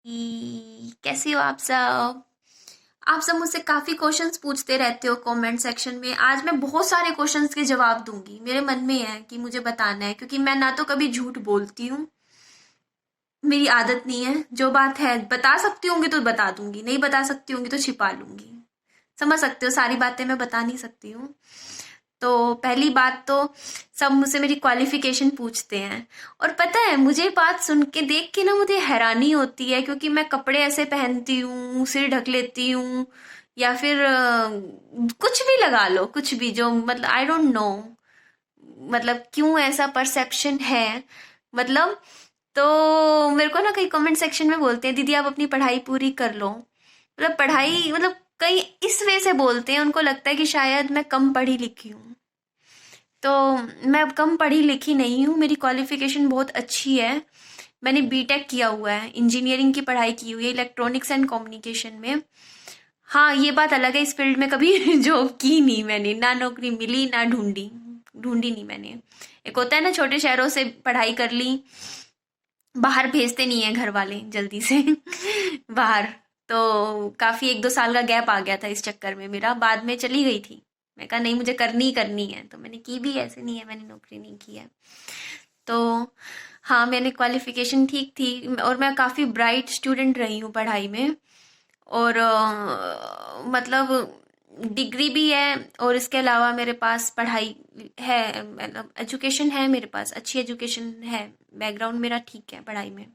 कैसे हो आप सब? आप सब मुझसे काफी क्वेश्चंस पूछते रहते हो कमेंट सेक्शन में। आज मैं बहुत सारे क्वेश्चंस के जवाब दूंगी। मेरे मन में है कि मुझे बताना है, क्योंकि मैं ना तो कभी झूठ बोलती हूँ, मेरी आदत नहीं है। जो बात है बता सकती होंगी तो बता दूंगी, नहीं बता सकती होंगी तो छिपा लूंगी। समझ सकते हो, सारी बातें मैं बता नहीं सकती हूँ। तो पहली बात तो, सब मुझसे मेरी क्वालिफिकेशन पूछते हैं। और पता है, मुझे बात सुन के देख के ना मुझे हैरानी होती है, क्योंकि मैं कपड़े ऐसे पहनती हूँ, सिर ढक लेती हूँ, या फिर कुछ भी लगा लो, कुछ भी, जो मतलब आई डोंट नो, मतलब क्यों ऐसा परसेप्शन है, मतलब। तो मेरे को ना कई कमेंट सेक्शन में बोलते हैं, दीदी आप अपनी पढ़ाई पूरी कर लो। मतलब पढ़ाई, मतलब कई इस वे से बोलते हैं, उनको लगता है कि शायद मैं कम पढ़ी लिखी हूँ। तो मैं अब कम पढ़ी लिखी नहीं हूँ, मेरी क्वालिफिकेशन बहुत अच्छी है। मैंने बीटेक किया हुआ है, इंजीनियरिंग की पढ़ाई की हुई है इलेक्ट्रॉनिक्स एंड कम्युनिकेशन में। हाँ, ये बात अलग है, इस फील्ड में कभी जॉब की नहीं मैंने, ना नौकरी मिली ना ढूंढी। ढूंढी नहीं मैंने। एक होता है ना, छोटे शहरों से पढ़ाई कर ली, बाहर भेजते नहीं है घर वाले जल्दी से बाहर। तो काफी 1-2 साल का गैप आ गया था इस चक्कर में मेरा, बाद में चली गई थी। मैं कहा नहीं, मुझे करनी ही करनी है, तो मैंने की भी। ऐसे नहीं है मैंने नौकरी नहीं की है। तो हाँ, मैंने क्वालिफिकेशन ठीक थी, और मैं काफ़ी ब्राइट स्टूडेंट रही हूँ पढ़ाई में। और मतलब डिग्री भी है, और इसके अलावा मेरे पास पढ़ाई है, मतलब एजुकेशन है, मेरे पास अच्छी एजुकेशन है, बैकग्राउंड मेरा ठीक है पढ़ाई में।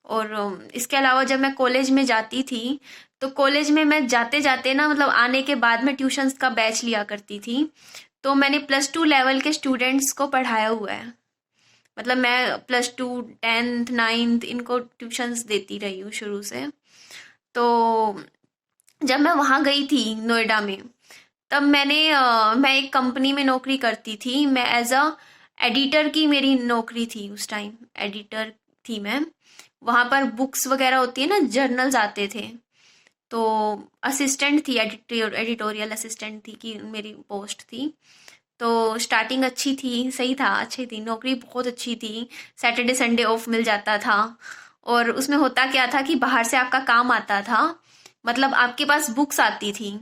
और इसके अलावा जब मैं कॉलेज में जाती थी, तो कॉलेज में मैं जाते जाते ना, मतलब आने के बाद में ट्यूशन्स का बैच लिया करती थी। तो मैंने +2 लेवल के स्टूडेंट्स को पढ़ाया हुआ है। मतलब मैं +2, 10th, 9th इनको ट्यूशन्स देती रही हूँ शुरू से। तो जब मैं वहाँ गई थी नोएडा में, तब मैं एक कंपनी में नौकरी करती थी। मैं एज अ एडिटर की मेरी नौकरी थी उस टाइम, एडिटर थी मैं। वहाँ पर बुक्स वगैरह होती है ना, जर्नल्स आते थे। तो असिस्टेंट थी, एडिटोरियल असिस्टेंट थी कि मेरी पोस्ट थी। तो स्टार्टिंग अच्छी थी, सही था, अच्छी थी, नौकरी बहुत अच्छी थी। सैटरडे संडे ऑफ मिल जाता था। और उसमें होता क्या था कि बाहर से आपका काम आता था, मतलब आपके पास बुक्स आती थी,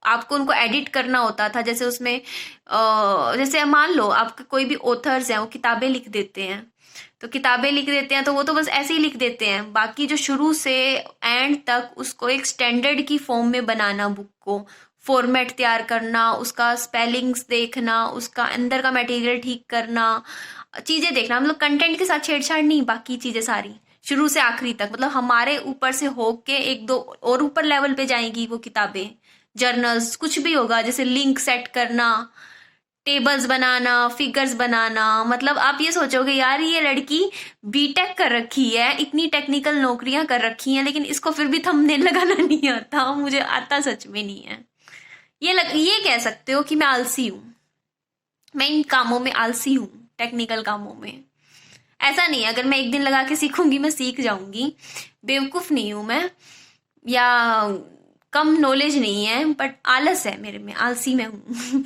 आपको उनको एडिट करना होता था। जैसे उसमें जैसे मान लो आपके कोई भी ऑथर्स हैं, वो किताबें लिख देते हैं। तो किताबें लिख देते हैं, तो वो तो बस ऐसे ही लिख देते हैं, बाकी जो शुरू से एंड तक उसको एक स्टैंडर्ड की फॉर्म में बनाना, बुक को फॉर्मेट तैयार करना, उसका स्पेलिंग्स देखना, उसका अंदर का मटेरियल ठीक करना, चीजें देखना, मतलब कंटेंट के साथ छेड़छाड़ नहीं, बाकी चीजें सारी शुरू से आखिरी तक, मतलब हमारे ऊपर से होके एक दो और ऊपर लेवल पे जाएंगी वो किताबें, जर्नल्स, कुछ भी होगा, जैसे लिंक सेट करना, टेबल्स बनाना, फिगर्स बनाना। मतलब आप ये सोचोगे यार, ये लड़की बीटेक कर रखी है, इतनी टेक्निकल नौकरियां कर रखी हैं, लेकिन इसको फिर भी थंबनेल लगाना नहीं आता। मुझे आता सच में नहीं है। ये कह सकते हो कि मैं आलसी हूँ, मैं इन कामों में आलसी हूँ, टेक्निकल कामों में। ऐसा नहीं है, अगर मैं एक दिन लगा के सीखूंगी मैं सीख जाऊंगी। बेवकूफ नहीं हूं मैं, या कम नॉलेज नहीं है, बट आलस है मेरे में, आलसी मैं हूँ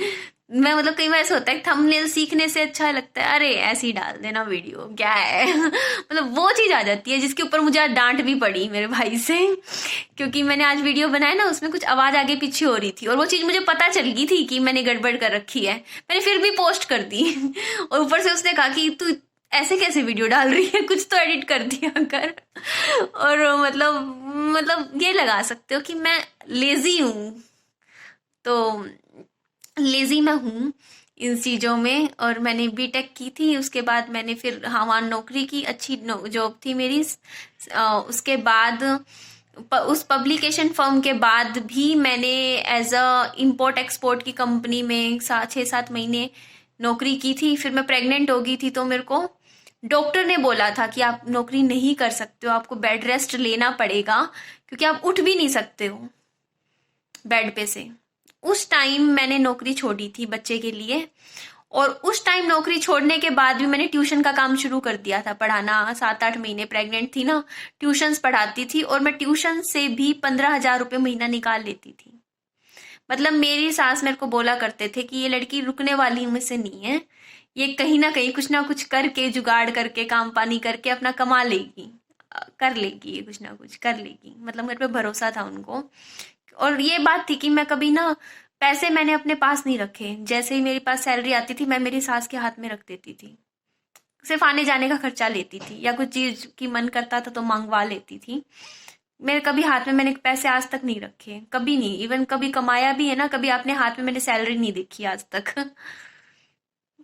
मैं, मतलब कई बार ऐसा होता है थंबनेल सीखने से अच्छा लगता है, अरे ऐसे ही डाल देना वीडियो, क्या है मतलब वो चीज आ जाती है, जिसके ऊपर मुझे आज डांट भी पड़ी मेरे भाई से, क्योंकि मैंने आज वीडियो बनाया ना, उसमें कुछ आवाज आगे पीछे हो रही थी, और वो चीज मुझे पता चल गई थी कि मैंने गड़बड़ कर रखी है। मैंने फिर भी पोस्ट कर दी और ऊपर से उसने कहा कि तू ऐसे कैसे वीडियो डाल रही है, कुछ तो एडिट कर दिया कर और मतलब ये लगा सकते हो कि मैं लेजी हूँ। तो लेजी मैं हूँ इन चीज़ों में। और मैंने बीटेक की थी, उसके बाद मैंने फिर हाँ वहाँ नौकरी की, अच्छी जॉब थी मेरी। उसके बाद उस पब्लिकेशन फर्म के बाद भी मैंने एज अ इम्पोर्ट एक्सपोर्ट की कंपनी में 6-7 महीने नौकरी की थी। फिर मैं प्रेग्नेंट हो गई थी, तो मेरे को डॉक्टर ने बोला था कि आप नौकरी नहीं कर सकते हो, आपको बेड रेस्ट लेना पड़ेगा, क्योंकि आप उठ भी नहीं सकते हो बेड पे से। उस टाइम मैंने नौकरी छोड़ी थी बच्चे के लिए। और उस टाइम नौकरी छोड़ने के बाद भी मैंने ट्यूशन का काम शुरू कर दिया था, पढ़ाना। 7-8 महीने प्रेग्नेंट थी ना, ट्यूशन्स पढ़ाती थी, और मैं ट्यूशन से भी 15,000 रुपये महीना निकाल लेती थी। मतलब मेरी सास मेरे को बोला करते थे कि ये लड़की रुकने वाली में से नहीं है, ये कहीं ना कहीं कुछ ना कुछ करके, जुगाड़ करके, काम पानी करके अपना कमा लेगी, कर लेगी, ये कुछ ना कुछ कर लेगी, मतलब मेरे पे भरोसा था उनको। और ये बात थी कि मैं कभी ना पैसे मैंने अपने पास नहीं रखे, जैसे ही मेरे पास सैलरी आती थी मैं मेरी सास के हाथ में रख देती थी, सिर्फ आने जाने का खर्चा लेती थी, या कुछ चीज की मन करता था तो मंगवा लेती थी। मेरे कभी हाथ में मैंने पैसे आज तक नहीं रखे, कभी नहीं, इवन कभी कमाया भी है ना, कभी अपने हाथ में मैंने सैलरी नहीं देखी आज तक।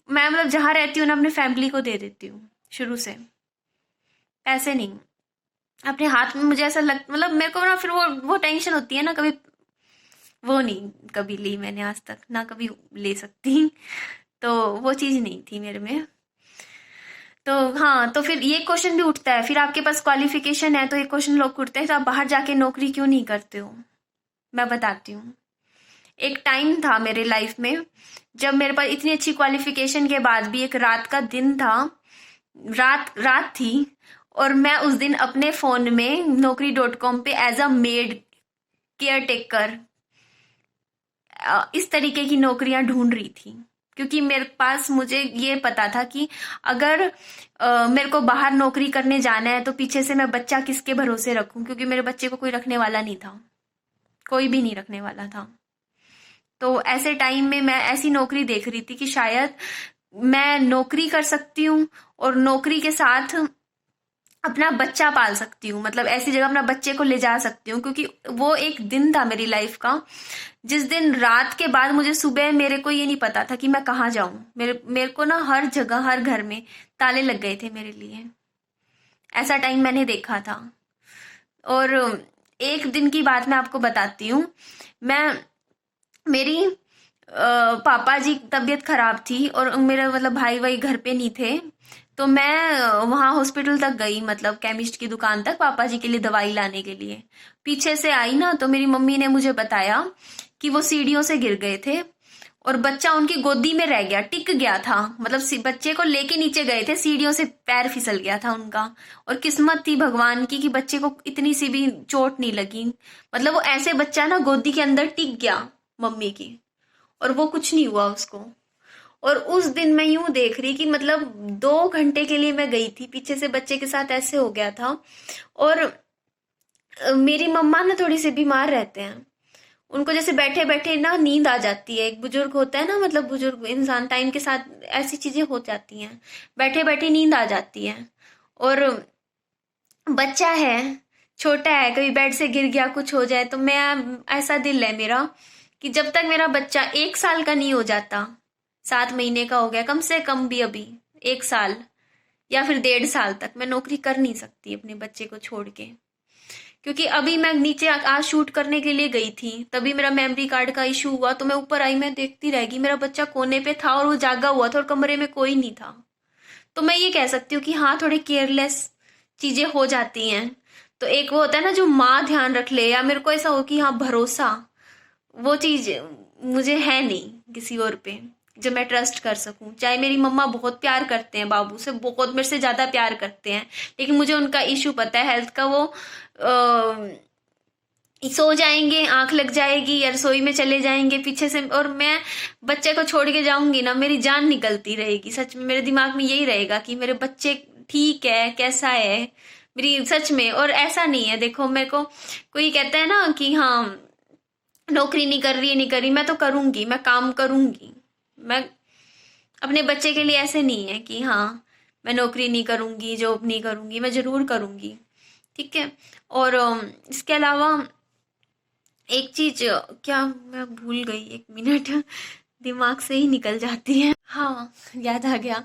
मैं मतलब जहां रहती हूँ ना अपने फैमिली को दे देती हूँ शुरू से, पैसे नहीं अपने हाथ में। मुझे ऐसा लग मतलब मेरे को ना फिर वो टेंशन होती है ना, कभी वो नहीं कभी ली मैंने आज तक, ना कभी ले सकती। तो वो चीज नहीं थी मेरे में। तो हाँ, तो फिर ये क्वेश्चन भी उठता है, फिर आपके पास क्वालिफिकेशन है तो एक क्वेश्चन लोग उठते हैं तो आप बाहर जाके नौकरी क्यों नहीं करते हो। मैं बताती हूँ। एक टाइम था मेरे लाइफ में जब मेरे पास इतनी अच्छी क्वालिफिकेशन के बाद भी एक रात का दिन था, रात रात थी, और मैं उस दिन अपने फोन में naukri.com पे as a maid, caretaker, इस तरीके की नौकरियां ढूंढ रही थी। क्योंकि मेरे पास मुझे ये पता था कि अगर मेरे को बाहर नौकरी करने जाना है तो पीछे से मैं बच्चा किसके भरोसे रखूं, क्योंकि मेरे बच्चे को कोई रखने वाला नहीं था, कोई भी नहीं रखने वाला था। तो ऐसे टाइम में मैं ऐसी नौकरी देख रही थी कि शायद मैं नौकरी कर सकती हूँ और नौकरी के साथ अपना बच्चा पाल सकती हूँ, मतलब ऐसी जगह अपना बच्चे को ले जा सकती हूँ। क्योंकि वो एक दिन था मेरी लाइफ का जिस दिन रात के बाद मुझे सुबह मेरे को ये नहीं पता था कि मैं कहाँ जाऊं। मेरे को ना हर जगह हर घर में ताले लग गए थे मेरे लिए, ऐसा टाइम मैंने देखा था। और एक दिन की बात मैं आपको बताती हूँ। मैं मेरी पापा जी की तबीयत खराब थी और मेरा मतलब भाई भाई घर पे नहीं थे, तो मैं वहाँ हॉस्पिटल तक गई, मतलब केमिस्ट की दुकान तक पापा जी के लिए दवाई लाने के लिए। पीछे से आई ना तो मेरी मम्मी ने मुझे बताया कि वो सीढ़ियों से गिर गए थे और बच्चा उनकी गोदी में रह गया, टिक गया था, मतलब बच्चे को लेके नीचे गए थे, सीढ़ियों से पैर फिसल गया था उनका। और किस्मत थी भगवान की कि बच्चे को इतनी सी भी चोट नहीं लगी, मतलब वो ऐसे बच्चा ना गोदी के अंदर टिक गया मम्मी की, और वो कुछ नहीं हुआ उसको। और उस दिन मैं यूं देख रही कि मतलब 2 घंटे के लिए मैं गई थी, पीछे से बच्चे के साथ ऐसे हो गया था। और मेरी मम्मा ना थोड़ी सी बीमार रहते हैं, उनको जैसे बैठे बैठे ना नींद आ जाती है, एक बुजुर्ग होता है ना, मतलब बुजुर्ग इंसान टाइम के साथ ऐसी चीजें हो जाती हैं, बैठे बैठे नींद आ जाती है। और बच्चा है, छोटा है, कभी बेड से गिर गया कुछ हो जाए तो मैं, ऐसा दिल है मेरा कि जब तक मेरा बच्चा 1 साल का नहीं हो जाता, 7 महीने का हो गया कम से कम भी, अभी 1 साल या फिर 1.5 साल तक मैं नौकरी कर नहीं सकती अपने बच्चे को छोड़ के। क्योंकि अभी मैं नीचे आज शूट करने के लिए गई थी, तभी मेरा मेमोरी कार्ड का इशू हुआ, तो मैं ऊपर आई, मैं देखती रह गई, मेरा बच्चा कोने पे था और वो जागा हुआ था और कमरे में कोई नहीं था। तो मैं ये कह सकती हूँ कि हाँ, थोड़े केयरलेस चीजें हो जाती हैं। तो एक वो होता है ना जो माँ ध्यान रख ले, या मेरे को ऐसा हो कि हाँ भरोसा, वो चीज मुझे है नहीं किसी और पे जो मैं ट्रस्ट कर सकूं। चाहे मेरी मम्मा बहुत प्यार करते हैं बाबू से, बहुत मेरे से ज्यादा प्यार करते हैं, लेकिन मुझे उनका इशू पता है हेल्थ का। वो सो जाएंगे, आंख लग जाएगी या रसोई में चले जाएंगे पीछे से, और मैं बच्चे को छोड़ के जाऊंगी ना, मेरी जान निकलती रहेगी। सच में मेरे दिमाग में यही रहेगा कि मेरे बच्चे ठीक है, कैसा है मेरी, सच में। और ऐसा नहीं है, देखो मेरे को कोई कहता है ना कि हाँ नौकरी नहीं कर रही है, नहीं कर रही, मैं तो करूंगी, मैं काम करूंगी। मैं अपने बच्चे के लिए ऐसे नहीं है कि हाँ मैं नौकरी नहीं करूंगी, जॉब नहीं करूंगी, मैं जरूर करूंगी। ठीक है। और इसके अलावा एक चीज, क्या मैं भूल गई, 1 मिनट, दिमाग से ही निकल जाती है। हाँ, याद आ गया।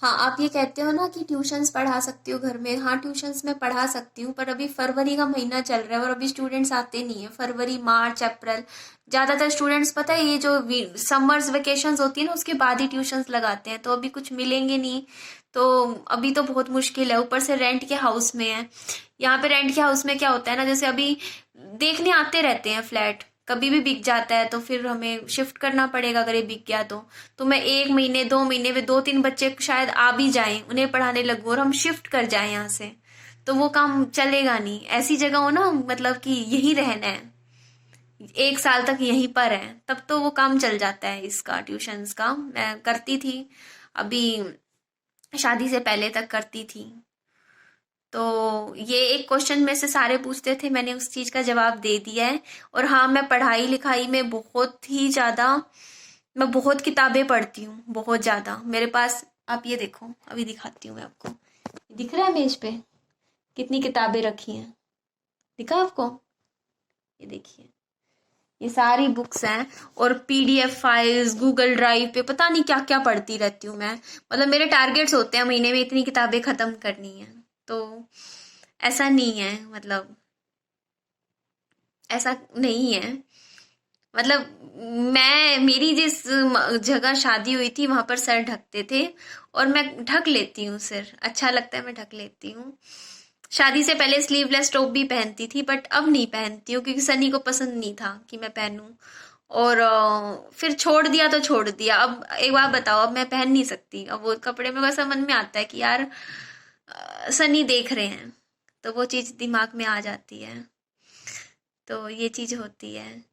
हाँ, आप ये कहते हो ना कि ट्यूशंस पढ़ा सकती हो घर में। हाँ, ट्यूशंस में पढ़ा सकती हूँ, पर अभी फरवरी का महीना चल रहा है और अभी स्टूडेंट्स आते नहीं है। फरवरी, मार्च, अप्रैल, ज़्यादातर स्टूडेंट्स पता है ये जो समर्स वेकेशंस होती है ना उसके बाद ही ट्यूशंस लगाते हैं, तो अभी कुछ मिलेंगे नहीं। तो अभी तो बहुत मुश्किल है, ऊपर से रेंट के हाउस में है। यहाँ पे रेंट के हाउस में क्या होता है ना, जैसे अभी देखने आते रहते हैं फ्लैट, कभी भी बिक जाता है तो फिर हमें शिफ्ट करना पड़ेगा अगर ये बिक गया तो मैं 1 महीने 2 महीने में 2-3 बच्चे शायद आ भी जाएं, उन्हें पढ़ाने लगूं और हम शिफ्ट कर जाएं यहाँ से, तो वो काम चलेगा नहीं। ऐसी जगह हो ना, मतलब कि यही रहना है, 1 साल तक यहीं पर है, तब तो वो काम चल जाता है। इसका ट्यूशंस का मैं करती थी, अभी शादी से पहले तक करती थी। तो ये एक क्वेश्चन में से सारे पूछते थे, मैंने उस चीज़ का जवाब दे दिया है। और हाँ, मैं पढ़ाई लिखाई में बहुत ही ज़्यादा, मैं बहुत किताबें पढ़ती हूँ, बहुत ज़्यादा। मेरे पास, आप ये देखो, अभी दिखाती हूँ मैं आपको, दिख रहा है मेज पे कितनी किताबें रखी हैं, दिखा आपको? ये देखिए, ये सारी बुक्स हैं। और पीडीएफ फाइल्स, गूगल ड्राइव पे पता नहीं क्या क्या पढ़ती रहती हूँ मैं। मतलब मेरे टारगेट्स होते हैं महीने में इतनी किताबें ख़त्म करनी है। तो ऐसा नहीं है, मतलब ऐसा नहीं है, मतलब मेरी जिस जगह शादी हुई थी वहां पर सर ढकते थे, और मैं ढक लेती हूँ, सिर अच्छा लगता है, मैं ढक लेती हूँ। शादी से पहले स्लीवलेस टॉप भी पहनती थी, बट अब नहीं पहनती हूँ क्योंकि सनी को पसंद नहीं था कि मैं पहनूं। और फिर छोड़ दिया तो छोड़ दिया। अब एक बात बताओ, अब मैं पहन नहीं सकती। अब वो कपड़े में वैसा मन में आता है कि यार सनी देख रहे हैं, तो वो चीज़ दिमाग में आ जाती है। तो ये चीज़ होती है।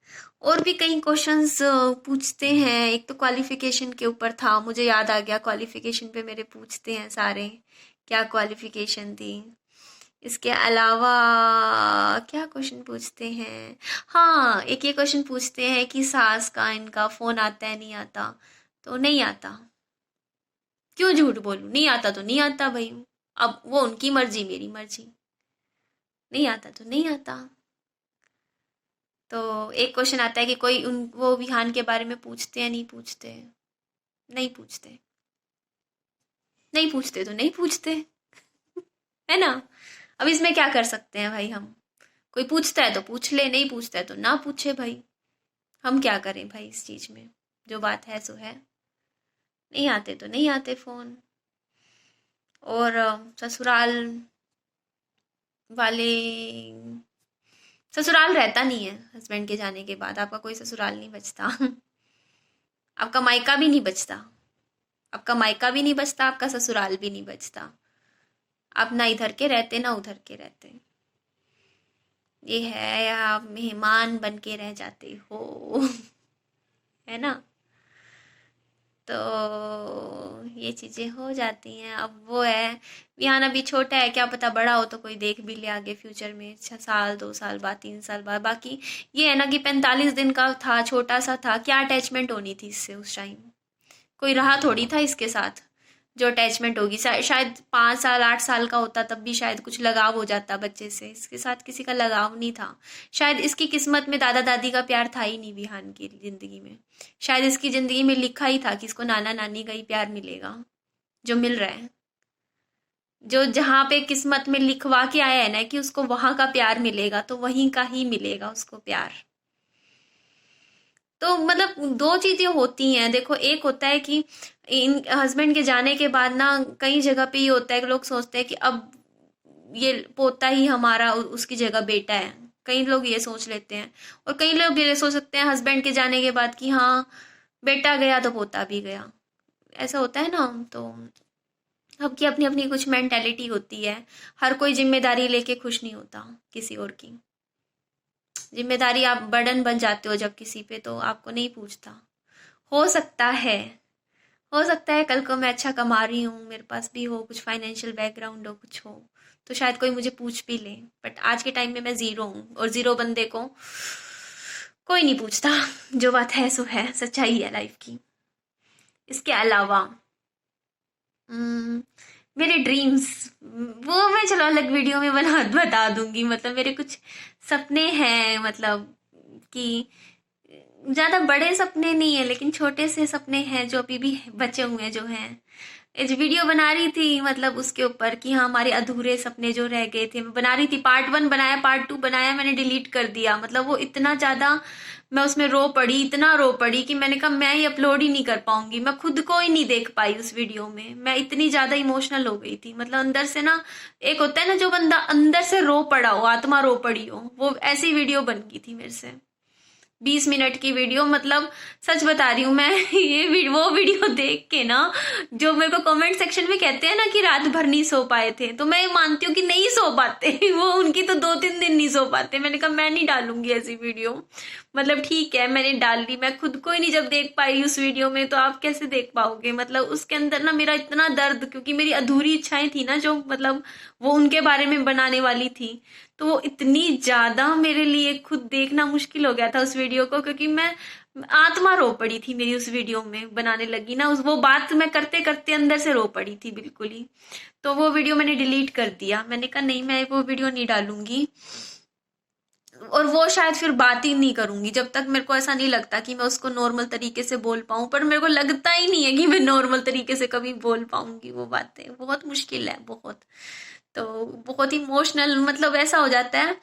और भी कई क्वेश्चंस पूछते हैं। एक तो क्वालिफिकेशन के ऊपर था, मुझे याद आ गया, क्वालिफिकेशन पे मेरे पूछते हैं सारे, क्या क्वालिफिकेशन थी। इसके अलावा क्या क्वेश्चन पूछते हैं? हाँ, एक ये क्वेश्चन पूछते हैं कि सास का इनका फ़ोन आता है, नहीं आता? तो नहीं आता। क्यों झूठ बोलूं, नहीं आता तो नहीं आता भाई। अब वो उनकी मर्जी, मेरी मर्जी, नहीं आता तो नहीं आता। तो एक क्वेश्चन आता है कि कोई उन वो विहान के बारे में पूछते हैं, नहीं पूछते? नहीं पूछते, नहीं पूछते तो नहीं पूछते, है ना? अब इसमें क्या कर सकते हैं भाई हम? कोई पूछता है तो पूछ ले, नहीं पूछता है तो ना पूछे भाई। हम क्या करें भाई इस चीज में? जो बात है सो है। नहीं आते तो नहीं आते फोन। और ससुराल वाले, ससुराल रहता नहीं है हस्बैंड के जाने के बाद, आपका कोई ससुराल नहीं बचता। आपका मायका भी नहीं बचता, आपका मायका भी नहीं बचता, आपका ससुराल भी नहीं बचता। आप ना इधर के रहते ना उधर के रहते। ये है, आप मेहमान बन के रह जाते हो। है ना? तो ये चीज़ें हो जाती हैं। अब वो है, विहान अभी छोटा है, क्या पता बड़ा हो तो कोई देख भी ले आगे फ्यूचर में, 6 साल 2 साल बाद 3 साल बाद। बाकी ये है ना कि 45 दिन का था, छोटा सा था, क्या अटैचमेंट होनी थी इससे उस टाइम? कोई रहा थोड़ी था इसके साथ जो अटैचमेंट होगी। शायद 5 साल 8 साल का होता तब भी शायद कुछ लगाव हो जाता बच्चे से, इसके साथ किसी का लगाव नहीं था। शायद इसकी किस्मत में दादा दादी का प्यार था ही नहीं विहान की जिंदगी में। शायद इसकी जिंदगी में लिखा ही था कि इसको नाना नानी का ही प्यार मिलेगा, जो मिल रहा है। जो जहाँ पे किस्मत में लिखवा के आया है ना कि उसको वहां का प्यार मिलेगा, तो वहीं का ही मिलेगा उसको प्यार। तो मतलब दो चीजें होती हैं, देखो, एक होता है कि इन हस्बैंड के जाने के बाद ना कई जगह पे ये होता है कि लोग सोचते हैं कि अब ये पोता ही हमारा उसकी जगह बेटा है। कई लोग ये सोच लेते हैं। और कई लोग ये सोच सकते हैं हस्बैंड के जाने के बाद कि हाँ, बेटा गया तो पोता भी गया। ऐसा होता है ना? तो सबकी अपनी अपनी कुछ मेंटेलिटी होती है। हर कोई जिम्मेदारी लेके खुश नहीं होता किसी और की। जिम्मेदारी, आप बर्डन बन जाते हो जब किसी पे, तो आपको नहीं पूछता। हो सकता है, हो सकता है कल को मैं अच्छा कमा रही हूँ, मेरे पास भी हो कुछ फाइनेंशियल बैकग्राउंड, हो कुछ हो, तो शायद कोई मुझे पूछ भी ले। बट आज के टाइम में मैं जीरो हूँ, और जीरो बंदे को कोई नहीं पूछता। जो बात है सो है, सच्चाई है लाइफ की। इसके अलावा मेरे ड्रीम्स, वो मैं चलो अलग वीडियो में बता दूंगी। मतलब मेरे कुछ सपने हैं, मतलब कि ज्यादा बड़े सपने नहीं है, लेकिन छोटे से सपने हैं जो अभी भी बचे हुए जो हैं। आज वीडियो बना रही थी मतलब उसके ऊपर कि हाँ, हमारे अधूरे सपने जो रह गए थे, मैं बना रही थी। पार्ट 1 बनाया, पार्ट 2 बनाया, मैंने डिलीट कर दिया। मतलब वो इतना ज्यादा मैं उसमें रो पड़ी, इतना रो पड़ी कि मैंने कहा मैं ये अपलोड ही नहीं कर पाऊंगी। मैं खुद को ही नहीं देख पाई उस वीडियो में, मैं इतनी ज्यादा इमोशनल हो गई थी। मतलब अंदर से ना, एक होता है ना जो बंदा अंदर से रो पड़ा हो, आत्मा रो पड़ी हो, वो ऐसी वीडियो बन गई थी मेरे से। 20 मिनट की वीडियो, मतलब सच बता रही हूँ मैं। वो वीडियो देख के ना, जो मेरे को कमेंट सेक्शन में कहते हैं ना कि रात भर नहीं सो पाए थे, तो मैं मानती हूँ कि नहीं सो पाते। वो उनकी तो 2-3 दिन नहीं नहीं सो पाते। मैंने कहा मैं नहीं डालूंगी ऐसी वीडियो। मतलब ठीक है मैंने डाल दी, मैं खुद को ही नहीं जब देख पाई उस वीडियो में तो आप कैसे देख पाओगे। मतलब उसके अंदर ना मेरा इतना दर्द, क्योंकि मेरी अधूरी इच्छाएं थी ना जो मतलब वो उनके बारे में बनाने वाली थी, तो वो इतनी ज्यादा मेरे लिए खुद देखना मुश्किल हो गया था उस वीडियो को, क्योंकि मैं आत्मा रो पड़ी थी मेरी उस वीडियो में बनाने लगी ना, उस वो बात मैं करते करते अंदर से रो पड़ी थी बिल्कुल ही। तो वो वीडियो मैंने डिलीट कर दिया। मैंने कहा नहीं मैं वो वीडियो नहीं डालूंगी, और वो शायद फिर बात ही नहीं करूंगी जब तक मेरे को ऐसा नहीं लगता कि मैं उसको नॉर्मल तरीके से बोल पाऊं। पर मेरे को लगता ही नहीं है कि मैं नॉर्मल तरीके से कभी बोल पाऊंगी वो बातें, बहुत मुश्किल है बहुत। तो बहुत इमोशनल मतलब ऐसा हो जाता है।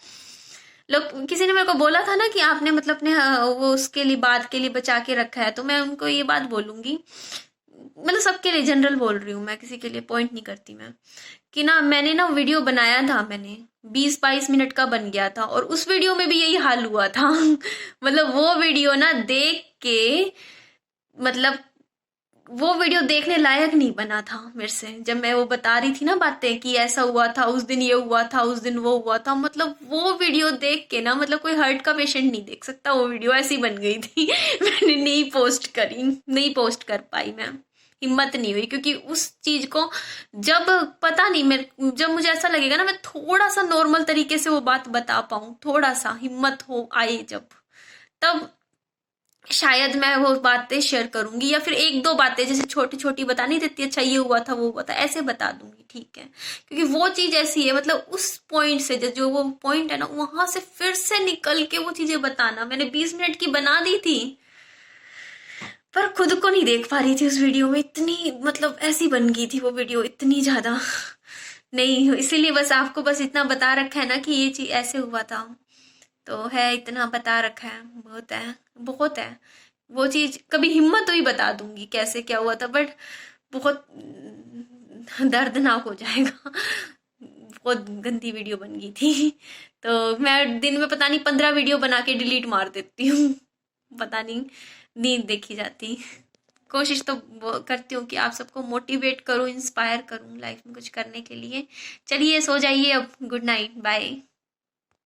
लोग किसी ने मेरे को बोला था ना कि आपने मतलब अपने वो उसके लिए बात के लिए बचा के रखा है, तो मैं उनको ये बात बोलूंगी, मतलब सबके लिए जनरल बोल रही हूँ मैं, किसी के लिए पॉइंट नहीं करती मैं, कि ना मैंने ना वीडियो बनाया था, मैंने 20-22 मिनट का बन गया था, और उस वीडियो में भी यही हाल हुआ था। मतलब वो वीडियो ना देख के मतलब वो वीडियो देखने लायक नहीं बना था मेरे से। जब मैं वो बता रही थी ना बातें कि ऐसा हुआ था उस दिन, ये हुआ था उस दिन, वो हुआ था, मतलब वो वीडियो देख के ना मतलब कोई हार्ट का पेशेंट नहीं देख सकता। वो वीडियो ऐसी बन गई थी। मैंने नहीं पोस्ट करी, नहीं पोस्ट कर पाई मैं, हिम्मत नहीं हुई, क्योंकि उस चीज को जब पता नहीं मेरे, जब मुझे ऐसा लगेगा ना मैं थोड़ा सा नॉर्मल तरीके से वो बात बता पाऊं, थोड़ा सा हिम्मत हो आए जब, तब शायद मैं वो बातें शेयर करूंगी, या फिर एक दो बातें जैसे छोटी छोटी बता नहीं देती, अच्छा ये हुआ था वो हुआ था ऐसे बता दूंगी, ठीक है। क्योंकि वो चीज ऐसी है, मतलब उस पॉइंट से जो वो पॉइंट है ना वहां से फिर से निकल के वो चीजें बताना, मैंने 20 मिनट की बना दी थी पर खुद को नहीं देख पा रही थी उस वीडियो में, इतनी मतलब ऐसी बन गई थी वो वीडियो इतनी ज्यादा। नहीं, इसीलिए बस आपको बस इतना बता रखा है ना कि ये चीज ऐसे हुआ था, तो है इतना बता रखा है, बहुत है बहुत है। वो चीज कभी हिम्मत हुई बता दूंगी कैसे क्या हुआ था, बट बहुत दर्दनाक हो जाएगा। बहुत गंदी वीडियो बन गई थी। तो मैं दिन में पता नहीं 15 वीडियो बना के डिलीट मार देती हूँ। पता नहीं नींद देखी जाती। कोशिश तो करती हूँ कि आप सबको मोटिवेट करूँ, इंस्पायर करूँ लाइफ में कुछ करने के लिए। चलिए सो जाइए अब, गुड नाइट, बाय।